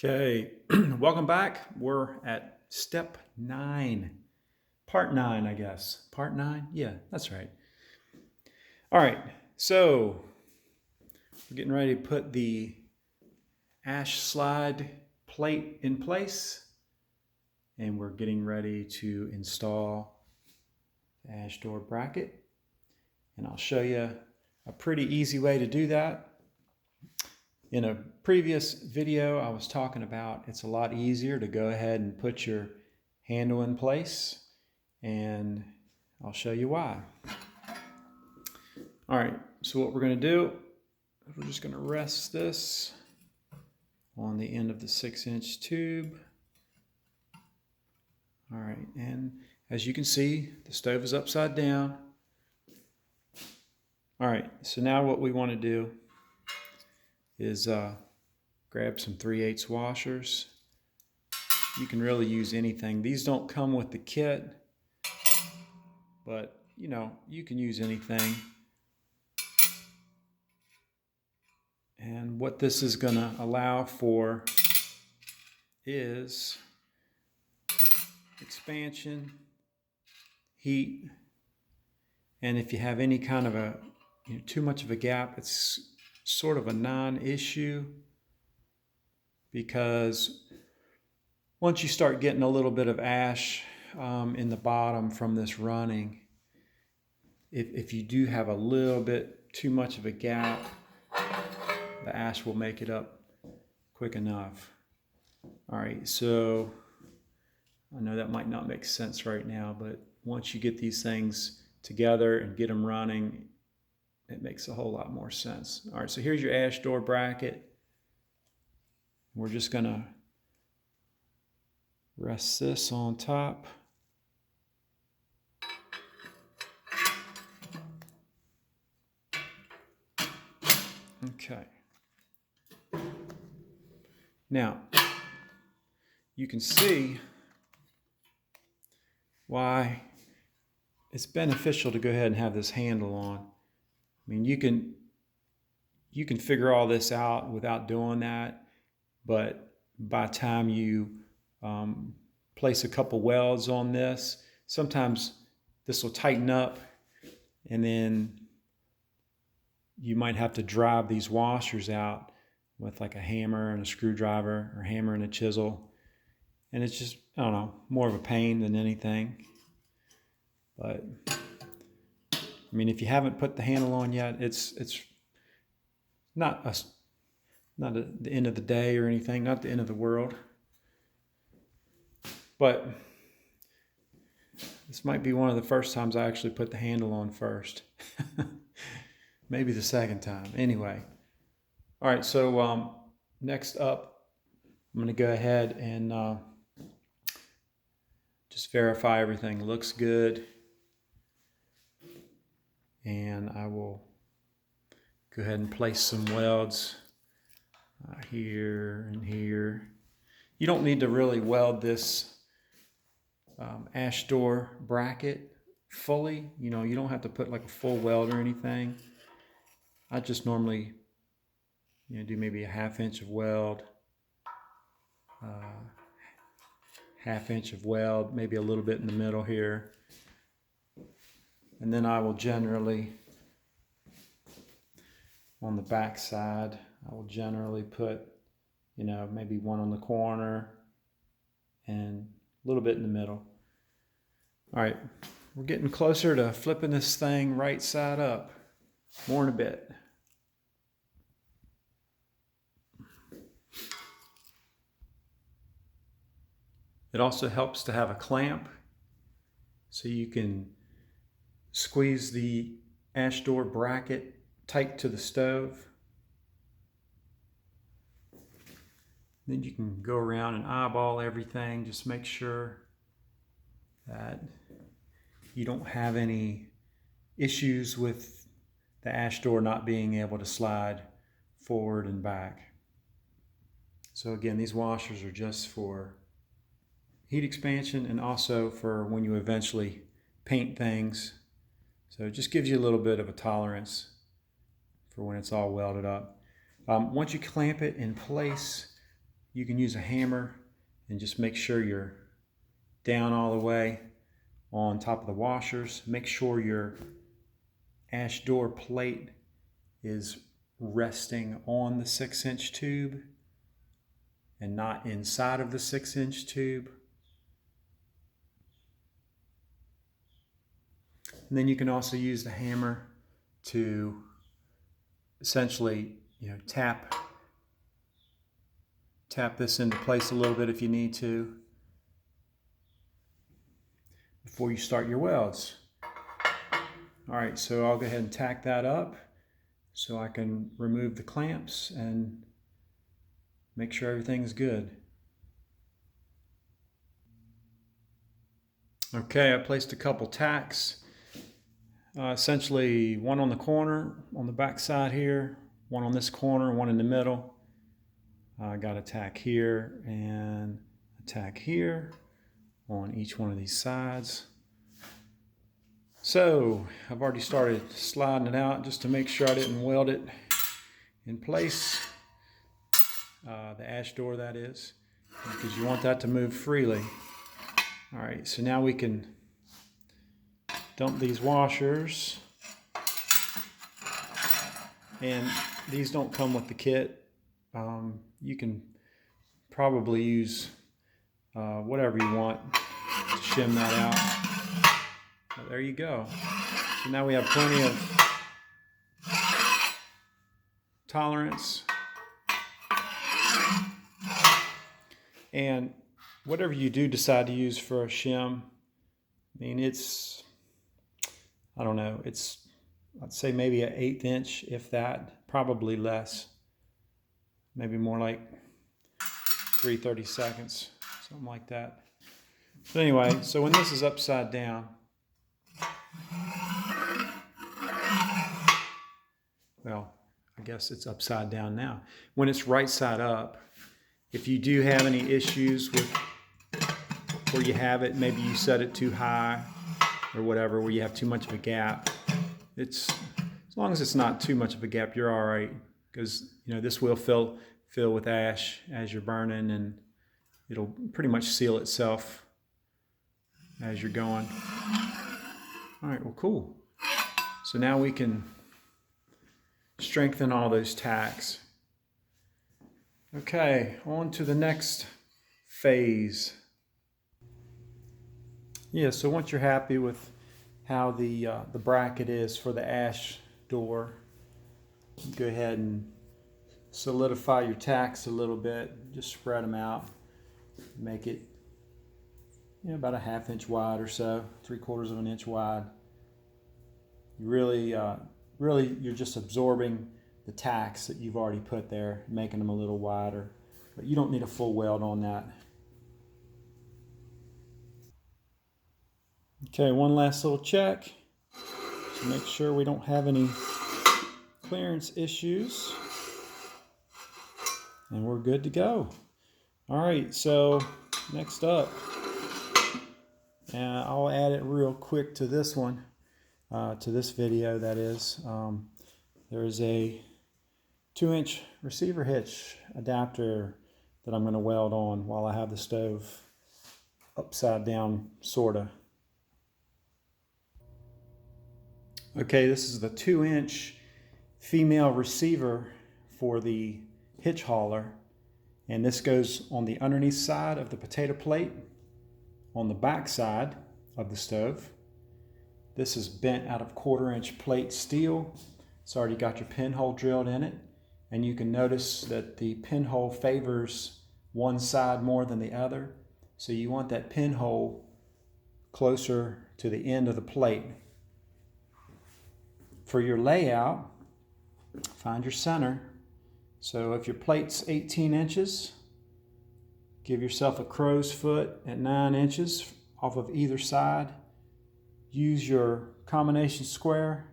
Okay, welcome back. We're at step 9, part 9, I guess. Part 9? Yeah, that's right. All right, so we're getting ready to put the ash slide plate in place, and we're getting ready to install the ash door bracket. And I'll show you a pretty easy way to do that. In a previous video, I was talking about it's a lot easier to go ahead and put your handle in place, and I'll show you why. All right, so what we're going to do, we're just going to rest this on the end of the 6-inch tube. All right, and as you can see, the stove is upside down. All right, so now what we want to do is grab some 3/8 washers. You can really use anything. These don't come with the kit, but you can use anything. And what this is going to allow for is expansion, heat, and if you have any kind of too much of a gap, it's sort of a non-issue, because once you start getting a little bit of ash in the bottom from this running, if you do have a little bit too much of a gap, the ash will make it up quick enough. All right, so I know that might not make sense right now, but once you get these things together and get them running, it makes a whole lot more sense. All right, so here's your ash door bracket. We're just gonna rest this on top. Okay. Now, you can see why it's beneficial to go ahead and have this handle on. I mean, you can figure all this out without doing that, but by the time you place a couple welds on this, sometimes this will tighten up, and then you might have to drive these washers out with like a hammer and a screwdriver, or hammer and a chisel. And it's just, I don't know, more of a pain than anything. But I mean, if you haven't put the handle on yet, it's not the end of the day or anything, not the end of the world. But this might be one of the first times I actually put the handle on first. Maybe the second time. Anyway. All right, so next up, I'm going to go ahead and just verify everything looks good. And I will go ahead and place some welds here and here. You don't need to really weld this ash door bracket fully. You don't have to put like a full weld or anything. I just normally do maybe a 1/2 inch of weld, 1/2 inch of weld, maybe a little bit in the middle here. And then I will generally, on the back side, I will generally put, maybe one on the corner and a little bit in the middle. All right, we're getting closer to flipping this thing right side up. More in a bit. It also helps to have a clamp so you can squeeze the ash door bracket tight to the stove. Then you can go around and eyeball everything. Just make sure that you don't have any issues with the ash door not being able to slide forward and back. So again, these washers are just for heat expansion and also for when you eventually paint things. So it just gives you a little bit of a tolerance for when it's all welded up. Once you clamp it in place, you can use a hammer and just make sure you're down all the way on top of the washers. Make sure your ash door plate is resting on the 6-inch tube and not inside of the 6-inch tube. And then you can also use the hammer to essentially, tap this into place a little bit if you need to before you start your welds. All right, so I'll go ahead and tack that up so I can remove the clamps and make sure everything's good. Okay, I placed a couple tacks. Essentially one on the corner, on the back side here, one on this corner, one in the middle. I got a tack here and a tack here on each one of these sides. So I've already started sliding it out just to make sure I didn't weld it in place. The ash door, that is, because you want that to move freely. All right, so now we can dump these washers, and these don't come with the kit. You can probably use whatever you want to shim that out. Well, there you go. So now we have plenty of tolerance, and whatever you do decide to use for a shim, I mean, I don't know, I'd say maybe an 1/8 inch, if that, probably less. Maybe more like 3/32, something like that. But anyway, so when this is upside down, well, I guess it's upside down now. When it's right side up, if you do have any issues with where you have it, maybe you set it too high or whatever, where you have too much of a gap, as long as it's not too much of a gap, you're all right, because this will fill with ash as you're burning, and it'll pretty much seal itself as you're going. All right, well, cool. So now we can strengthen all those tacks. Okay, on to the next phase. Yeah, so once you're happy with how the bracket is for the ash door, go ahead and solidify your tacks a little bit. Just spread them out. Make it about a 1/2 inch wide or so, 3/4 of an inch wide. Really, you're just absorbing the tacks that you've already put there, making them a little wider. But you don't need a full weld on that. Okay, one last little check to make sure we don't have any clearance issues. And we're good to go. All right, so next up, and I'll add it real quick to this one, to this video, that is. There's a 2-inch receiver hitch adapter that I'm going to weld on while I have the stove upside down, sorta. Okay, this is the 2-inch female receiver for the hitch hauler, and this goes on the underneath side of the potato plate on the back side of the stove. This is bent out of 1/4-inch plate steel. It's already got your pinhole drilled in it, and you can notice that the pinhole favors one side more than the other, so you want that pinhole closer to the end of the plate. For your layout, find your center. So if your plate's 18 inches, give yourself a crow's foot at 9 inches off of either side. Use your combination square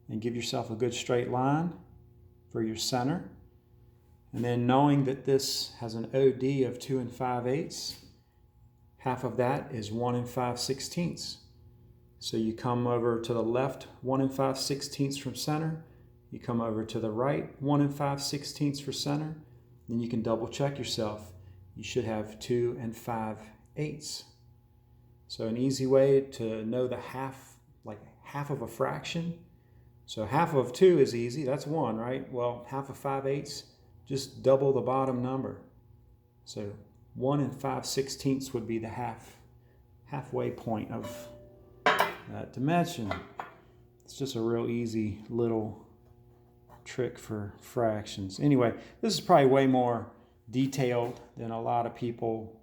and give yourself a good straight line for your center. And then, knowing that this has an OD of 2 5/8, half of that is 1 5/16. So you come over to the left 1 5/16 from center. You come over to the right 1 5/16 for center. Then you can double check yourself. you should have 2 5/8. So an easy way to know the half, like half of a fraction. So half of 2 is easy, that's 1, right? Well, half of 5/8, just double the bottom number. So 1 5/16 would be the halfway point of that dimension. It's just a real easy little trick for fractions. Anyway, this is probably way more detailed than a lot of people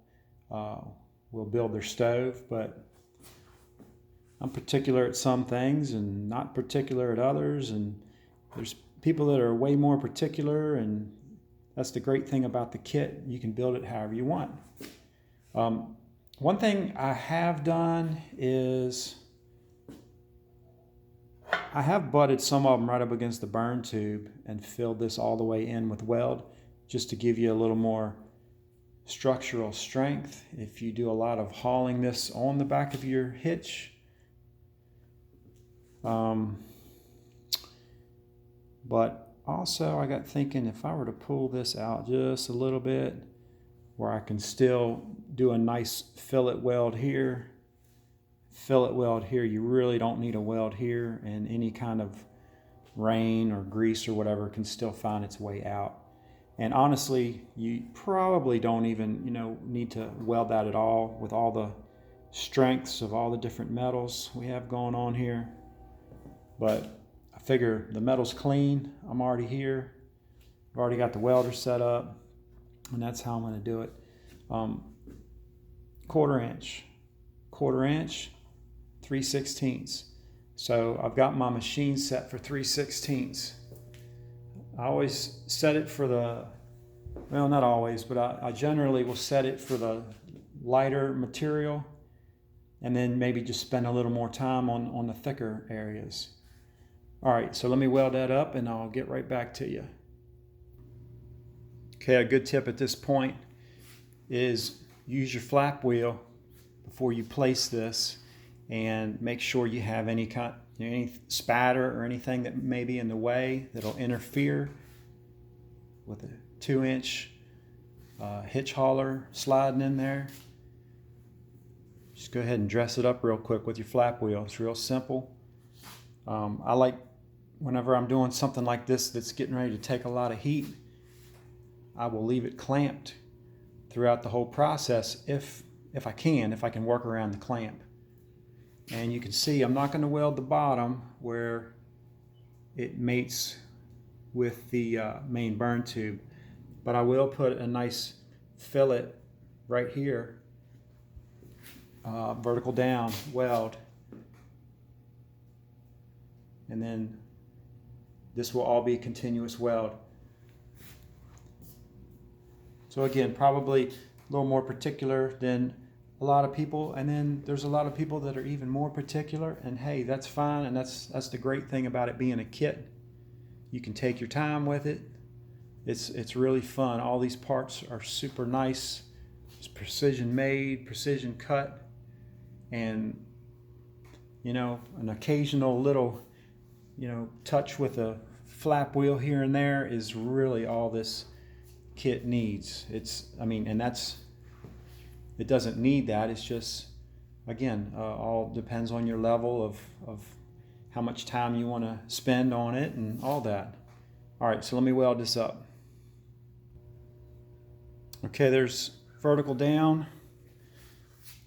will build their stove, but I'm particular at some things and not particular at others, and there's people that are way more particular, and that's the great thing about the kit. You can build it however you want. One thing I have done is I have butted some of them right up against the burn tube and filled this all the way in with weld, just to give you a little more structural strength if you do a lot of hauling this on the back of your hitch. But also I got thinking, if I were to pull this out just a little bit, where I can still do a nice fillet weld here, you really don't need a weld here, and any kind of rain or grease or whatever can still find its way out. And honestly, you probably don't even need to weld that at all with all the strengths of all the different metals we have going on here. But I figure the metal's clean, I'm already here, I've already got the welder set up, and that's how I'm going to do it. 1/4 inch, 3/16. So I've got my machine set for 3/16. I always set it for the, well, not always, but I generally will set it for the lighter material, and then maybe just spend a little more time on the thicker areas. All right, so let me weld that up and I'll get right back to you. Okay, a good tip at this point is use your flap wheel before you place this, and make sure you have any spatter or anything that may be in the way that'll interfere with a 2-inch hitch hauler sliding in there. Just go ahead and dress it up real quick with your flap wheel. It's real simple. I like, whenever I'm doing something like this that's getting ready to take a lot of heat, I will leave it clamped throughout the whole process if I can work around the clamp. And you can see I'm not going to weld the bottom where it mates with the main burn tube, but I will put a nice fillet right here, vertical down weld, and then this will all be continuous weld. So again, probably a little more particular than a lot of people, and then there's a lot of people that are even more particular, and hey, that's fine, and that's the great thing about it being a kit. You can take your time with it. It's really fun. All these parts are super nice. It's precision made, precision cut, and an occasional little touch with a flap wheel here and there is really all this kit needs. It doesn't need that. It's just, again, all depends on your level of how much time you want to spend on it and all that. All right, so let me weld this up. Okay, there's vertical down.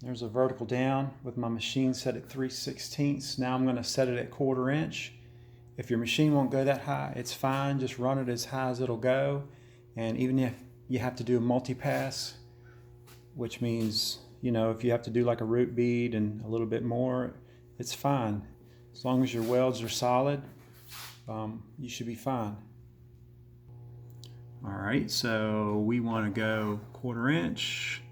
There's a vertical down with my machine set at 3/16. Now I'm going to set it at 1/4 inch. If your machine won't go that high, it's fine. Just run it as high as it'll go. And even if you have to do a multi-pass, which means, if you have to do like a root bead and a little bit more, it's fine. As long as your welds are solid, you should be fine. All right, so we want to go 1/4 inch,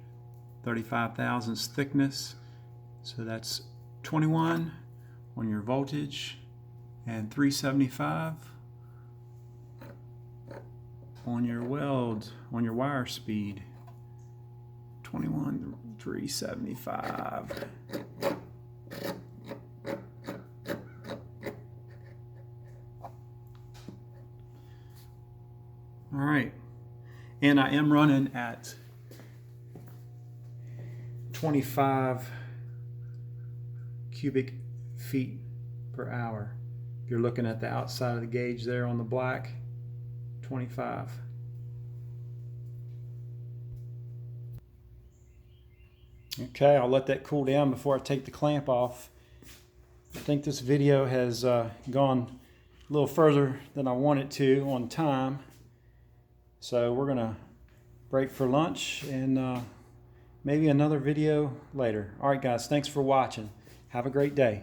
35 thousandths thickness. So that's 21 on your voltage and 375 on your weld, on your wire speed. 21, 375. All right, and I am running at 25 cubic feet per hour. If you're looking at the outside of the gauge there on the black, 25. Okay, I'll let that cool down before I take the clamp off. I think this video has gone a little further than I wanted to on time. So we're gonna break for lunch and maybe another video later. All right guys, thanks for watching. Have a great day.